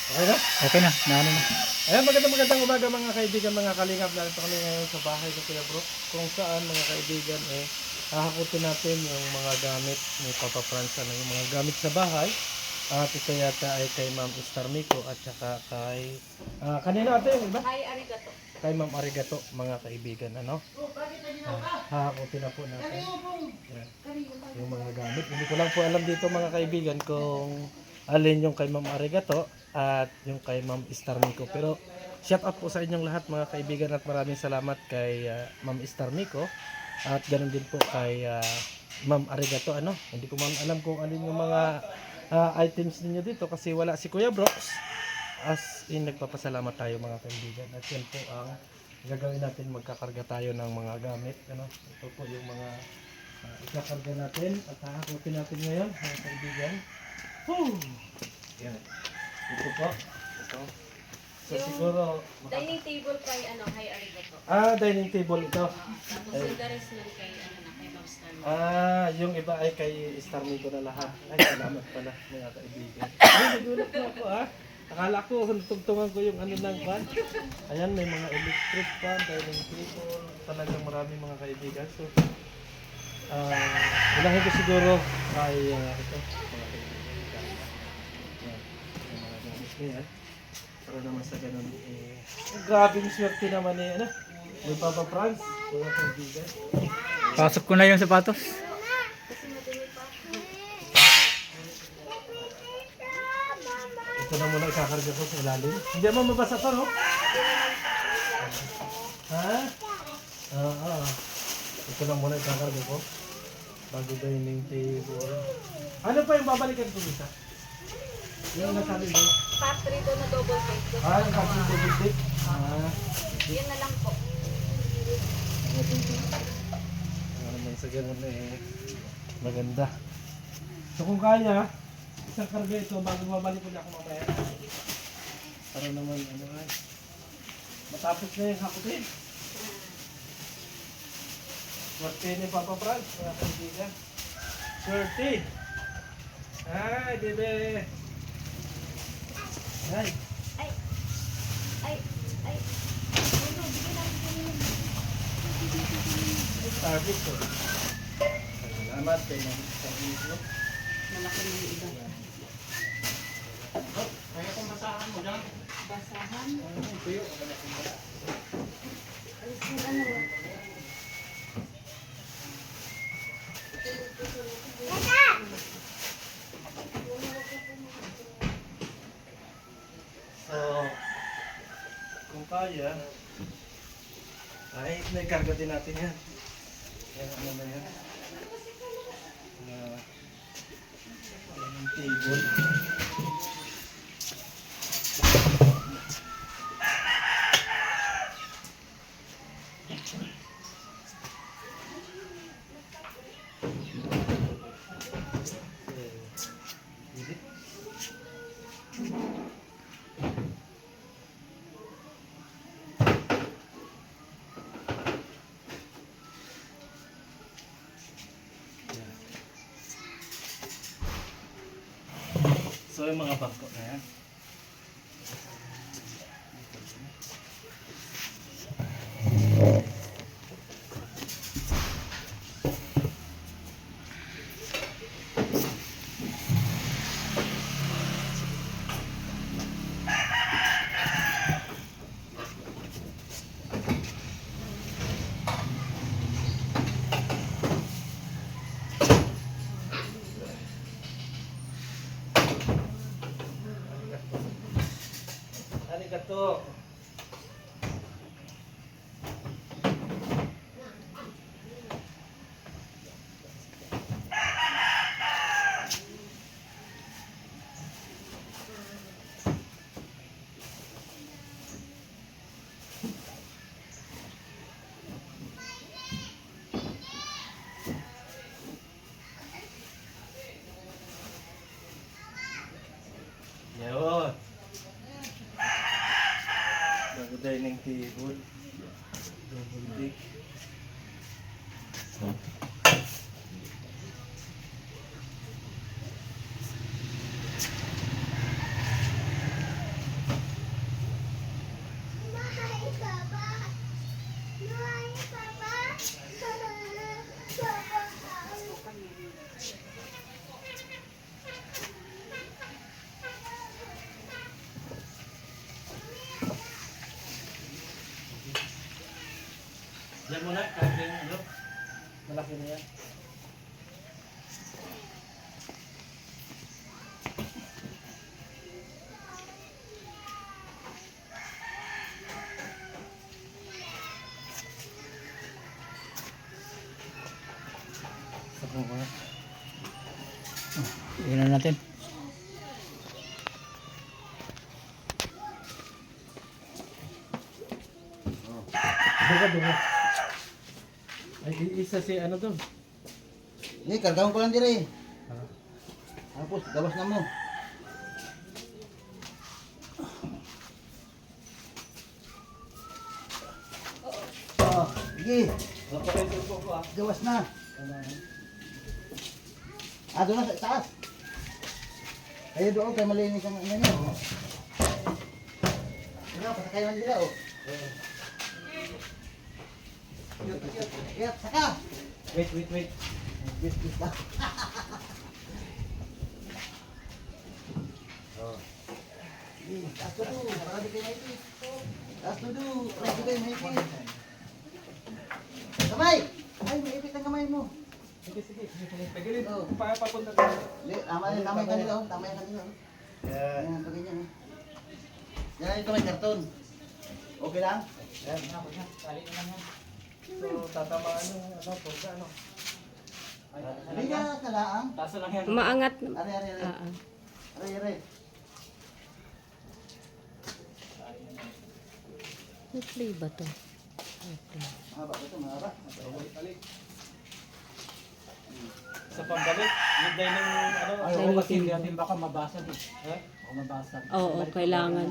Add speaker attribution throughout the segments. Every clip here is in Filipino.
Speaker 1: Okay na?
Speaker 2: Okay na, naano na.
Speaker 1: Ayan, magandang umaga mga kaibigan, mga kalingap. Narito kami ngayon sa bahay ni Kuya Bro. Kung saan mga kaibigan, hahakutin natin yung mga gamit ni Papa Franz. Yung mga gamit sa bahay. At ito yata ay kay Ma'am Esther Mico at saka kay... kanina ate yung iba?
Speaker 3: Hi, arigato.
Speaker 1: Kay Ma'am Arigato, mga kaibigan. Ano? Hahakutin na po natin. Ayan. Yung mga gamit. Hindi ko lang po alam dito mga kaibigan kung alin yung kay Ma'am Arigato at yung kay Ma'am Esther Mico. Pero shout out po sa inyong lahat mga kaibigan at maraming salamat kay Ma'am Esther Mico at ganoon din po kay Ma'am Arigato. Ano? Hindi ko man alam kung alin yung mga items ninyo dito kasi wala si Kuya Brooks. As in nagpapasalamat tayo mga kaibigan. At yan po ang gagawin natin, magkakarga tayo ng mga gamit. Ano? Ito po yung mga ikakarga natin at hahakutin natin ngayon mga kaibigan. Woo! Yan. Ito po. Ito. So
Speaker 3: Yung
Speaker 1: siguro
Speaker 3: dining table kay hi arigato.
Speaker 1: dining table ito.
Speaker 3: Tapos yung the rest lang kay kay Ma'am Stan.
Speaker 1: Yung iba ay kay Star Mico na lahat. Ay, salamat pala mga kaibigan. Ay, nagulat na ako Akala ko tugtungan ko yung ano ng fan. Ayan, may mga electric fan, dining table, talagang marami mga kaibigan. So, unahin ko siguro ay ito, mga kaibigan. Yan, yung mga gamit niya yan. Para naman sa ganun, grabing swerte naman ano, may Papa Franz, mga kaibigan.
Speaker 2: Pasok ko na yung sapatos.
Speaker 3: Kasi madumi pa.
Speaker 1: Ito na muna ikakarga ko sa ilalim. Hindi mo mabasa to, no? Ha? Oo. Ito na muna ikakarga ko. Bago dining table. Ano pa yung babalikan ko isa? Yung nasabi mo?
Speaker 3: Factory doon na double cake.
Speaker 1: Yung kapit table stick?
Speaker 3: Yun na lang po.
Speaker 1: Naman sa ganun maganda. So kung kaya, isang karga ito bago mabalik ko na ako mamaya. Para naman matapos na yung hakutin. Swerte ni Papa Franz, mga kaibigan. Swerte! Ay, bebe! Ay!
Speaker 3: Ay. Ay. Ay. Ano, bigyan natin yun.
Speaker 1: Service ko. Salamat kay Ma'am Service ko.
Speaker 3: Malaki na yung iba.
Speaker 1: Kaya kung basahan mo dyan.
Speaker 3: Basahan.
Speaker 1: Tuyo.
Speaker 3: Alis yung ano.
Speaker 1: So, kung kaya, ay, may karga din natin yan. Yan, ano na yan. Yung table. So yung mga bangko na yan. Arigato. Yun. Bago dining table. Double deck. mo na, kahit yung ano, malaki na yan. Sakong ko na.
Speaker 2: Iyan na natin.
Speaker 1: Duga. Ay, isa si ano doon.
Speaker 4: Ni, kargaon ko lang dire.
Speaker 1: Ah.
Speaker 4: Tapos, gawas na mo. Oh, sige. Gawas na. Doon na sa taas. Kayo doon, kayo malinis ang ano niyo. Ano, pasakay man nila, oh. Yep, saka.
Speaker 1: Wait.
Speaker 4: Wait lang. Sige, taas to do, para di kayo maipit. Taas to do, para di kayo maipit. Kamay! Ay, maipit ang kamay mo.
Speaker 1: Sige. Pagilid,
Speaker 4: Oh.
Speaker 1: papunta ka.
Speaker 4: Tama yan, tama yung kanila, oh. Tama yung kanila, oh. Yan, pag ganyan, oh. Yan, ito may karton. Okay lang?
Speaker 1: Yan. So, tatamaan yung ano, pagka ano.
Speaker 4: Hindi ka kalaang.
Speaker 2: Taso lang yan.
Speaker 3: Maangat.
Speaker 4: Are.
Speaker 3: Ah.
Speaker 4: Are.
Speaker 3: May play ba to?
Speaker 4: Mahaba ito, mahaba.
Speaker 1: Sa pambalik, yung dining ano.
Speaker 2: Ay, oo, kasi hindi natin baka mabasag eh. Baka mabasag.
Speaker 3: Oo, kailangan.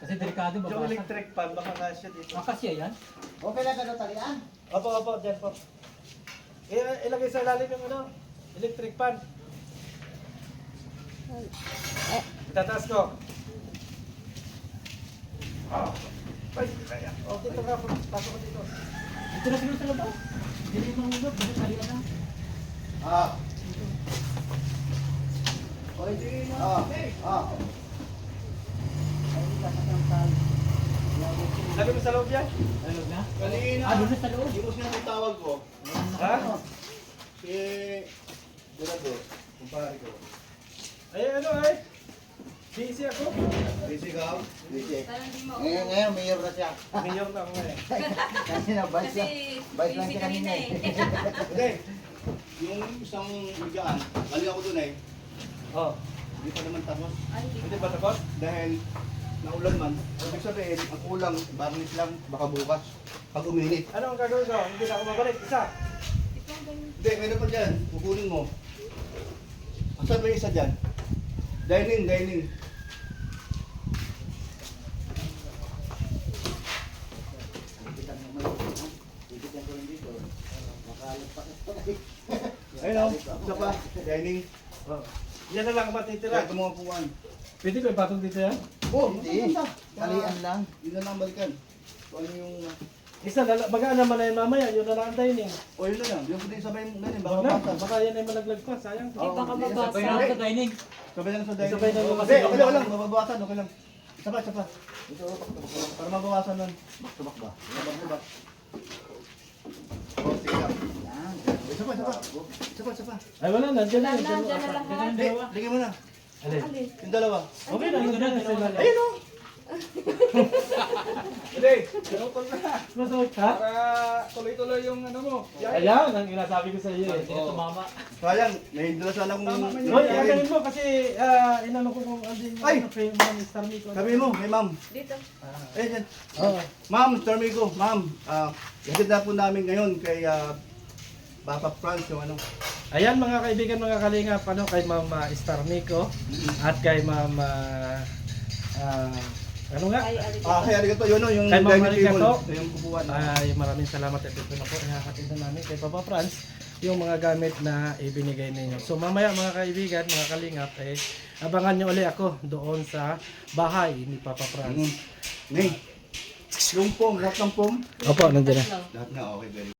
Speaker 2: Kasi delikado
Speaker 1: Yung
Speaker 2: mabasag.
Speaker 1: electric fan, baka kasya dito.
Speaker 2: Makasya yan?
Speaker 4: Okay lang ka daw talian?
Speaker 1: Opo, dyan po. Ilagay sa ilalim yung ano, electric fan. Itataas ko. Ay, kaya. O, dito ka, pasok ko dito.
Speaker 2: Dito na siguro sa labas. Hindi mo mahulog. Dito kalian na.
Speaker 4: Oy,
Speaker 1: Sabi mo sa loob yan?
Speaker 2: Alog na?
Speaker 5: Kanina,
Speaker 2: Ah, doon na sa loob.
Speaker 5: yung mo sinatawag ko,
Speaker 1: Ha?
Speaker 5: si Durado, kumpare ko.
Speaker 1: Ay, ano ay? Busy ako.
Speaker 5: Busy ka?
Speaker 4: Busy. Ngayon, mayor na siya.
Speaker 1: Mayor na ako ngayon.
Speaker 4: Kasi na, vice lang. Vice lang siya kanina eh.
Speaker 5: Hindi. Yung isang bigaan, galing ako dun eh.
Speaker 1: Oh,
Speaker 5: Hindi pa naman tapos.
Speaker 1: hindi ba tapos?
Speaker 5: Dahil naulan man. Ibig sabihin, ang kulang, barnis lang, baka bukas. Pag uminit.
Speaker 1: Ano ang gagawin ko? Hindi na ako babalik. Isa.
Speaker 5: Hindi, meron pa dyan. Kukunin mo. Asan ba yung isa dyan? Dining. Ayun o, isa pa. Dining.
Speaker 1: Oh. Yan na lang ang matitira.
Speaker 5: Kaya ito mga puwan.
Speaker 1: Pwede ko ipatong dito yan?
Speaker 5: Oh,
Speaker 4: Hindi. Talian lang.
Speaker 5: Yun na lang balikan. Kung ano yung...
Speaker 1: Isa na lang. Bagaan naman na yun mamaya. Yun na lang ang dining.
Speaker 5: O yun na lang. Yung pwede sabay mo ganyan. Baka
Speaker 1: Wag na.
Speaker 5: mabasa.
Speaker 1: Baka yan ay malaglag pa. Sayang.
Speaker 3: Hindi baka
Speaker 2: Sabay
Speaker 3: mabasa.
Speaker 2: na sa dining.
Speaker 5: Sabay lang sa dining.
Speaker 1: Sabay na lumabas.
Speaker 5: Hindi, okay lang. Mababawasan. Okay lang. Isa pa.
Speaker 4: Ito,
Speaker 5: Para mabawasan nun.
Speaker 4: tubak ba?
Speaker 5: Sabak. Oh, sige lang.
Speaker 4: Yan.
Speaker 5: Isa pa.
Speaker 1: Ay wala. Nandiyan na.
Speaker 3: Dyan na lahat.
Speaker 5: Hindi, ligay mo na.
Speaker 1: Alin?
Speaker 5: Yung dalawa.
Speaker 1: Okay na. Yun na.
Speaker 5: Ayun o.
Speaker 1: Hindi. Pinutol na. Masot ha?
Speaker 5: Para tuloy-tuloy yung ano mo.
Speaker 1: Ayan. Ang inasabi ko sa iyo eh.
Speaker 2: Sino tumama?
Speaker 5: Sayang, nahindula sana kung...
Speaker 1: Hoy, ano mo kasi inano ko kung andin
Speaker 5: Ay!
Speaker 1: kay Ma'am Star Miko.
Speaker 5: Sabi mo, may ma'am.
Speaker 3: Dito.
Speaker 5: Eh, dyan.
Speaker 1: Oo.
Speaker 5: Ma'am, Star Migo, ma'am. Ihatid na po namin ngayon kay Papa Franz yung ano.
Speaker 1: Ayan mga kaibigan, mga kalingap, ano, kay Ma'am Star Miko at kay Ma'am ano nga?
Speaker 3: Ay, alin.
Speaker 5: Kaya arigato, yun o, yung
Speaker 1: Kay Ma'am
Speaker 5: dining table.
Speaker 1: Arigato.
Speaker 5: Ito yung kukuha na.
Speaker 1: Ay, maraming salamat at ito na po ihahatid na namin kay Papa Franz yung mga gamit na ibinigay ninyo. So mamaya mga kaibigan, mga kalingap, abangan nyo uli ako doon sa bahay ni Papa Franz.
Speaker 5: Nay, yung pom, lahat ng pom.
Speaker 1: Opo, nandiyan na.
Speaker 5: Lahat na, okay, very